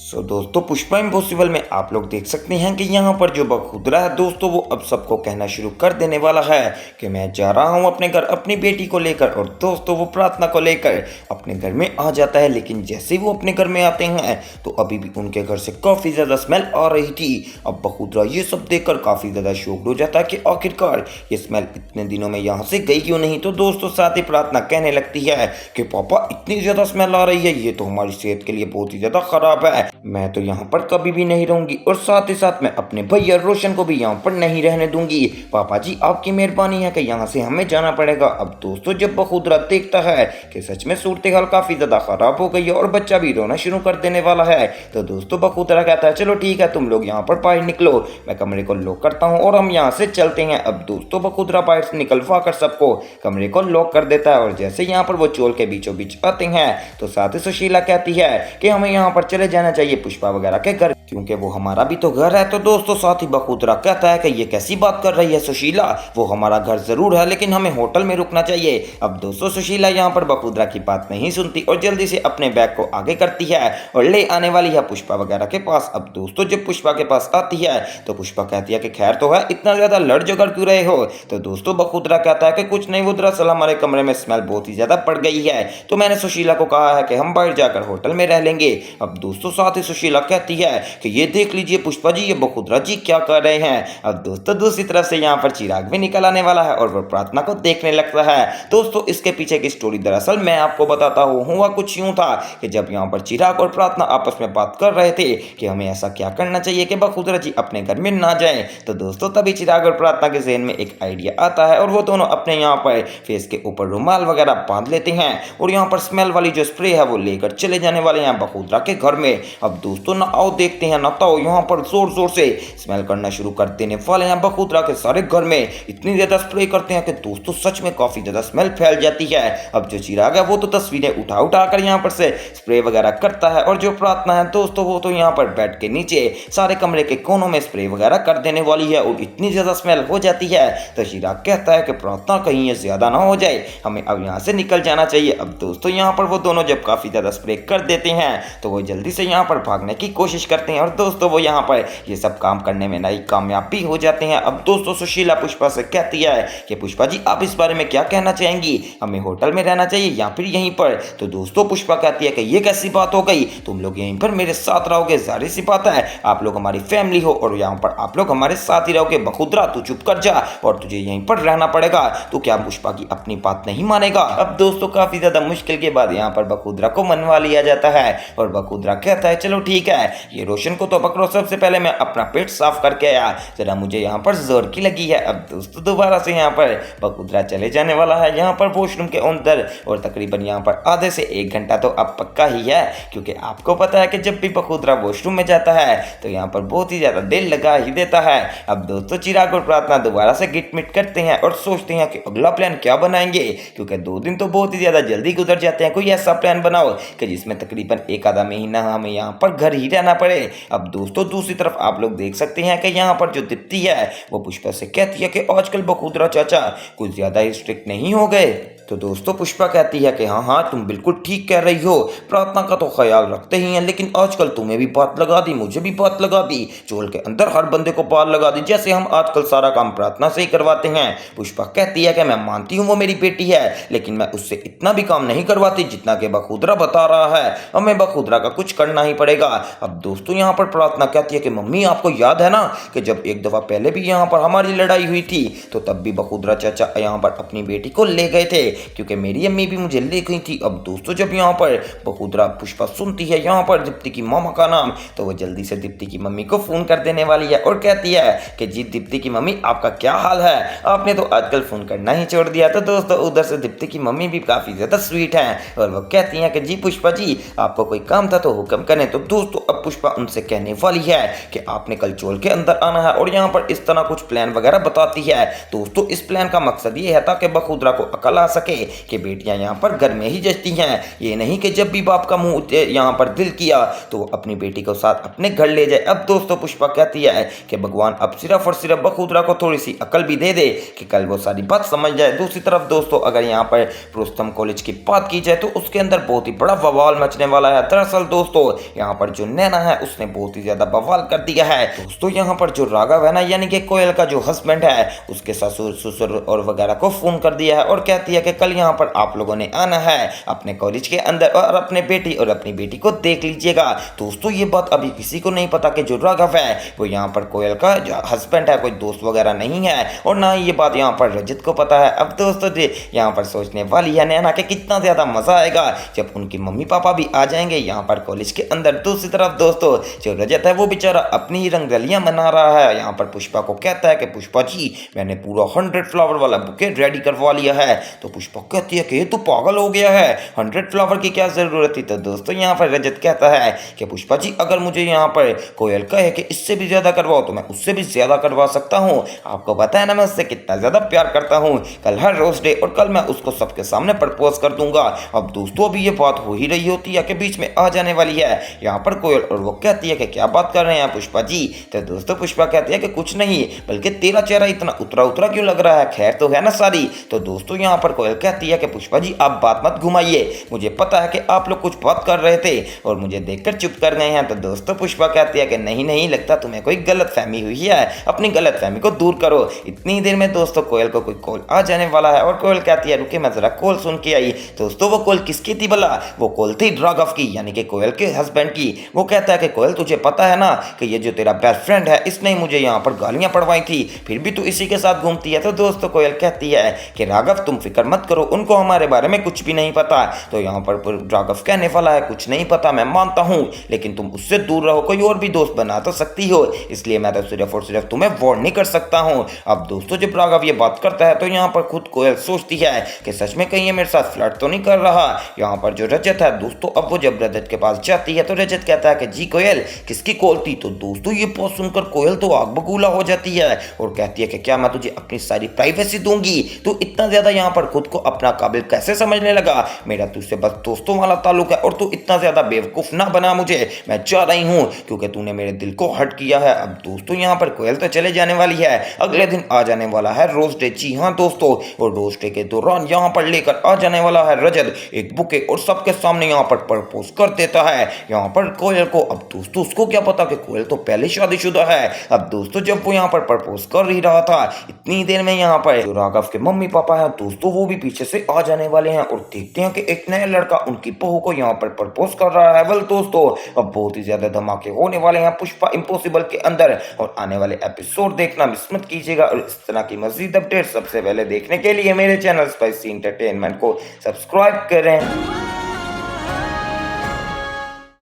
दोस्तों पुष्पा इम्पॉसिबल में आप लोग देख सकते हैं कि यहाँ पर जो बखुदरा है दोस्तों वो अब सबको कहना शुरू कर देने वाला है कि मैं जा रहा हूँ अपने घर अपनी बेटी को लेकर। और दोस्तों वो प्रार्थना को लेकर अपने घर में आ जाता है, लेकिन जैसे ही वो अपने घर में आते हैं तो अभी भी उनके घर से काफ़ी ज़्यादा स्मेल आ रही थी। अब बखुदरा ये सब देखकर काफ़ी ज़्यादा शॉक्ड हो जाता है कि आखिरकार ये स्मेल इतने दिनों में यहाँ से गई क्यों नहीं। तो दोस्तों साथ ही प्रार्थना कहने लगती है कि पापा इतनी ज़्यादा स्मेल आ रही है, ये तो हमारी सेहत के लिए बहुत ही ज़्यादा ख़राब है, मैं तो यहाँ पर कभी भी नहीं रहूंगी और साथ ही साथ मैं अपने भैया रोशन को भी यहाँ पर नहीं रहने दूंगी। पापा जी आपकी मेहरबानी है कि यहाँ से हमें जाना पड़ेगा। अब दोस्तों जब बखुदरा देखता है कि सच में सूरत हाल काफी ज्यादा खराब हो गई है और बच्चा भी रोना शुरू कर देने वाला है, तो दोस्तों बखुदरा कहता है चलो ठीक है तुम लोग यहाँ पर बाहर निकलो, मैं कमरे को लॉक करता हूँ और हम यहाँ से चलते हैं। अब दोस्तों बखुदरा बाहर से निकलवा कर सबको कमरे को लॉक कर देता है और जैसे यहाँ पर वो चोल के बीचों बीच आते हैं तो साथ ही सुशीला कहती है कि हमें यहाँ पर चले जाना चाहिए पुष्पा वगैरह के घर, क्योंकि वो हमारा भी तो घर है। तो दोस्तों साथ ही बखुदरा कहता है कि ये कैसी बात कर रही है सुशीला, वो हमारा घर जरूर है लेकिन हमें होटल में रुकना चाहिए। अब दोस्तों सुशीला यहाँ पर बखुदरा की बात नहीं सुनती और जल्दी से अपने बैग को आगे करती है और ले आने वाली है पुष्पा वगैरह के पास। अब दोस्तों जब पुष्पा के पास आती है तो पुष्पा कहती है कि खैर तो है, इतना ज्यादा लड़ झगड़ क्यों रहे हो। तो दोस्तों बखुदरा कहता है कि कुछ नहीं, वो दरअसल हमारे कमरे में स्मेल बहुत ही ज्यादा पड़ गई है तो मैंने सुशीला को कहा है कि हम बाहर जाकर होटल में रह लेंगे। अब दोस्तों साथ ही सुशीला कहती है कि ये देख लीजिए पुष्पा जी, ये बखुदरा जी क्या कर रहे हैं। अब दोस्तों दूसरी तरफ से यहाँ पर चिराग भी निकल आने वाला है और वो प्रार्थना को देखने लगता है। दोस्तों इसके पीछे की स्टोरी दरअसल मैं आपको बताता हूँ, हुआ कुछ यूं था कि जब यहाँ पर चिराग और प्रार्थना आपस में बात कर रहे थे कि हमें ऐसा क्या करना चाहिए कि बखुदरा जी अपने घर में ना जाए, तो दोस्तों तभी चिराग और प्रार्थना के जहन में एक आइडिया आता है और वो दोनों अपने यहाँ पर फेस के ऊपर रुमाल वगैरह बांध लेते हैं और यहाँ पर स्मेल वाली जो स्प्रे है वो लेकर चले जाने वाले हैं बखुदरा के घर में। अब दोस्तों ना आओ देखते हैं ना तो यहाँ पर जोर जोर से स्मेल करना शुरू कर देने वाले हैं बखुदरा के सारे घर में, इतनी ज्यादा स्प्रे करते हैं कि दोस्तों सच में काफी ज्यादा स्मेल फैल जाती है। अब जो चिराग है वो तो तस्वीरें उठा उठा कर यहाँ पर से स्प्रे वगैरह करता है और जो प्रार्थना है दोस्तों वो तो यहाँ पर बेड के नीचे सारे कमरे के कोनों में स्प्रे वगैरह कर देने वाली है और इतनी ज्यादा स्मेल हो जाती है तो चिराग कहता है कि प्रार्थना कहीं ये ज्यादा ना हो जाए, हमें अब यहाँ से निकल जाना चाहिए। अब दोस्तों यहाँ पर वो दोनों जब काफी ज्यादा स्प्रे कर देते हैं तो वो जल्दी से यहाँ पर भागने की कोशिश करते हैं और दोस्तों वो यहाँ पर ये सब काम करने में नई कामयाब भी हो जाते हैं। अब दोस्तों सुशीला पुष्पा से कहती है कि पुष्पा जी आप इस बारे में क्या कहना चाहेंगी, हमें होटल में रहना चाहिए या फिर यहीं पर। तो दोस्तों पुष्पा कहती है कि ये कैसी बात हो गई, तुम लोग यहीं पर मेरे साथ रहोगे, जाहिर सी बात है आप लोग हमारी फैमिली हो और यहाँ पर आप लोग हमारे साथ ही रहोगे। बखुदरा तू चुप कर जा और तुझे यहीं पर रहना पड़ेगा। तो क्या पुष्पा की अपनी बात नहीं मानेगा। अब दोस्तों काफी ज्यादा मुश्किल के बाद यहाँ पर बखुदरा को मनवा लिया जाता है और बखुदरा कहता है चलो ठीक है, ये रोशन को तो पकड़ो, सबसे पहले मैं अपना पेट साफ करके आया, जरा मुझे यहाँ पर जोर की लगी है। अब दोस्तों दोबारा से यहाँ पर बखुदरा चले जाने वाला है यहाँ पर वॉशरूम के अंदर और तकरीबन यहाँ पर आधे से 1 घंटा तो अब पक्का ही है, क्योंकि आपको पता है कि जब भी बखुदरा वॉशरूम में जाता है तो यहाँ पर बहुत ही ज्यादा देर लगा ही देता है। अब दोस्तों चिराग और प्रार्थना दोबारा से गिटमिट करते हैं और सोचते हैं कि अगला प्लान क्या बनाएंगे, क्योंकि 2 दिन तो बहुत ही ज्यादा जल्दी गुजर जाते हैं। कोई ऐसा प्लान बनाओ कि जिसमें तकरीबन 1 आधा महीना हमें यहाँ पर घर ही रहना पड़े। अब दोस्तों दूसरी तरफ आप लोग देख सकते हैं कि यहाँ पर जो दीप्ति है वो पुष्पा से कहती है कि आजकल बखुदरा चाचा कुछ ज्यादा ही स्ट्रिक्ट नहीं हो गए। तो दोस्तों पुष्पा कहती है कि हाँ हाँ तुम बिल्कुल ठीक कह रही हो, प्रार्थना का तो ख्याल रखते ही हैं लेकिन आजकल तुम्हें भी बात लगा दी, मुझे भी बात लगा दी, चोल के अंदर हर बंदे को बात लगा दी, जैसे हम आजकल सारा काम प्रार्थना से ही करवाते हैं। पुष्पा कहती है कि मैं मानती हूँ वो मेरी बेटी है लेकिन मैं उससे इतना भी काम नहीं करवाती जितना कि बखुदरा बता रहा है, हमें बखुदरा का कुछ करना ही पड़ेगा। अब दोस्तों यहाँ पर प्रार्थना कहती है कि मम्मी आपको याद है ना कि जब एक दफा पहले भी यहाँ पर हमारी लड़ाई हुई थी तो तब भी बखुदरा चाचा यहाँ पर अपनी बेटी को ले गए थे, क्योंकि मेरी अम्मी भी मुझे ले गई थी। अब दोस्तों जब यहाँ पर बखुदरा पुष्पा सुनती है यहाँ पर दीप्ति की मामा का नाम तो वो जल्दी से दीप्ति की मम्मी को फोन कर देने वाली है और कहती है कि जी दीप्ति की मम्मी आपका क्या हाल है, आपने तो आजकल फोन करना ही छोड़ दिया। तो दोस्तों उधर से दीप्ति की मम्मी भी काफी ज्यादा स्वीट है और वो कहती है कि जी पुष्पा जी आपको कोई काम था तो हुक्म करें। तो दोस्तों अब पुष्पा उनसे कहने वाली है कि आपने कल चोल के अंदर आना है और यहाँ पर इस तरह कुछ प्लान वगैरह बताती है। दोस्तों इस प्लान का मकसद ये है ताकि बखुदरा को अकल आ सके सके कि बेटियां यहाँ पर घर में ही जचती हैं, ये नहीं कि जब भी बाप का मुंह यहाँ पर दिल किया तो वो अपनी बेटी को साथ अपने घर ले जाए। अब दोस्तों पुष्पा कहती है कि भगवान अब सिर्फ और सिर्फ बखुदरा को थोड़ी सी अकल भी दे दे कि कल वो सारी बात समझ जाए। दूसरी तरफ दोस्तों अगर यहाँ पर रुस्तम कॉलेज की बात की जाए तो उसके अंदर बहुत ही बड़ा बवाल मचने वाला है। दरअसल दोस्तों यहाँ पर जो नैना है उसने बहुत ही ज्यादा बवाल कर दिया है। दोस्तों यहाँ पर जो राघव है ना यानी कि कोयल का जो हस्बैंड है उसके ससुर ससुर और वगैरह को फोन कर दिया है और कहती है कि कल यहाँ पर आप लोगों ने आना है अपने कॉलेज के अंदर और अपने बेटी और अपनी बेटी को देख लीजिएगा। दोस्तों ये बात अभी किसी को नहीं पता कि जो राघव है वो यहाँ पर कोयल का जो हस्बैंड है कोई दोस्त वगैरह नहीं है और ना ही ये बात यहाँ पर रजत को पता है। अब दोस्तों यहाँ पर सोचने वाली है नैना कि कितना ज्यादा मजा आएगा जब उनकी मम्मी पापा भी आ जाएंगे यहाँ पर कॉलेज के अंदर। दूसरी तरफ दोस्तों जो रजत है वो बेचारा अपनी ही रंगरलियां मना रहा है। यहाँ पर पुष्पा को कहता है कि पुष्पा जी मैंने पूरा 100 फ्लावर वाला बुके रेडी करवा लिया है। तो पुष्पा कहती है कि ये तो पागल हो गया है, 100 फ्लावर की क्या जरूरत थी। तो दोस्तों यहाँ पर रजत कहता है कि पुष्पा जी अगर मुझे यहाँ पर कोयल कहे कि इससे भी ज्यादा करवाओ तो मैं उससे भी ज्यादा करवा सकता हूँ। आपको पता है ना मैं उससे कितना ज्यादा प्यार करता हूँ। कल है रोज डे और कल मैं उसको सबके सामने प्रपोज कर दूंगा। अब दोस्तों अभी ये बात हो ही रही होती है कि बीच में आ जाने वाली है यहाँ पर कोयल और वो कहती है कि क्या बात कर रहे हैं पुष्पा जी। तो दोस्तों पुष्पा कहती है कि कुछ नहीं बल्कि तेरा चेहरा इतना उतरा उतरा क्यों लग रहा है, खैर तो है ना सारी। तो दोस्तों यहाँ पर कोयल कहती है कि पुष्पा जी आप बात मत घुमाइए, मुझे पता है कि आप लोग कुछ बात कर रहे थे और मुझे देखकर चुप कर गए हैं। तो दोस्तों पुष्पा कहती है कि नहीं लगता तुम्हें कोई गलत फहमी हुई है, अपनी गलत फहमी को दूर करो। इतनी देर में दोस्तों कोयल को कोई कॉल आ जाने वाला है और कोयल कहती है रुके मैं जरा कॉल सुन के आई। दोस्तों वो कॉल किसकी थी भला, वो कॉल थी राघव की यानी कि कोयल के हस्बैंड की। वो कहता है कि कोयल तुझे पता है ना कि ये जो तेरा बेस्ट फ्रेंड है इसने ही मुझे यहाँ पर गालियां पड़वाई थी, फिर भी तू इसी के साथ घूमती है। तो दोस्तों कोयल कहती है कि राघव तुम फिक्र मत करो, उनको हमारे बारे में कुछ भी नहीं पता। तो यहाँ पर राघव कहने वाला है कुछ नहीं पता मैं मानता हूँ लेकिन तुम उससे दूर रहो, कोई और भी दोस्त बना तो सकती हो, इसलिए मैं तो सिर्फ और सिर्फ तुम्हें वार्न नहीं कर सकता हूँ। अब दोस्तों जब राघव ये बात करता है तो यहाँ पर खुद कोयल सोचती है कि सच में कहीं ये मेरे साथ फ्लर्ट तो नहीं कर रहा। यहाँ पर जो रजत है दोस्तों अब वो जब रजत के पास जाती है तो रजत कहता है कि जी कोयल किसकी कॉल थी। तो दोस्तों ये बात सुनकर कोयल तो आग बबूला हो जाती है और कहती है कि क्या मैं तुझे अपनी सारी प्राइवेसी दूंगी, तू इतना ज्यादा यहाँ पर खुद को अपना काबिल कैसे समझने लगा, मेरा तुझसे बस दोस्तों वाला ताल्लुक है और तू इतना ज्यादा बेवकूफ ना बना मुझे, मैं जा रही हूँ क्योंकि तूने मेरे दिल को हर्ट किया है। अब दोस्तों यहाँ पर कोयल तो चले जाने वाली है, अगले दिन आ जाने वाला है रोज डे। जी हाँ दोस्तों और रोज डे के दौरान यहाँ पर लेकर आ जाने वाला है रजत एक बुके और सबके सामने यहाँ पर प्रपोज कर देता है यहाँ पर कोयल को। अब दोस्तों उसको क्या पता कि कोयल तो पहले शादीशुदा है। अब दोस्तों जब वो यहाँ पर प्रपोज कर ही रहा था इतनी देर में यहाँ पर जो राघव के मम्मी पापा है दोस्तों वो भी पीछे से आ जाने वाले हैं और देखते हैं कि एक नया लड़का उनकी बहू को यहाँ पर प्रपोज कर रहा है। वेल दोस्तों अब बहुत ही ज्यादा धमाके होने वाले हैं पुष्पा इम्पॉसिबल के अंदर और आने वाले एपिसोड देखना मिस मत कीजिएगा। और इस तरह की मजीद अपडेट सबसे पहले देखने के लिए मेरे चैनल स्पाइसी एंटरटेनमेंट को सब्सक्राइब करें।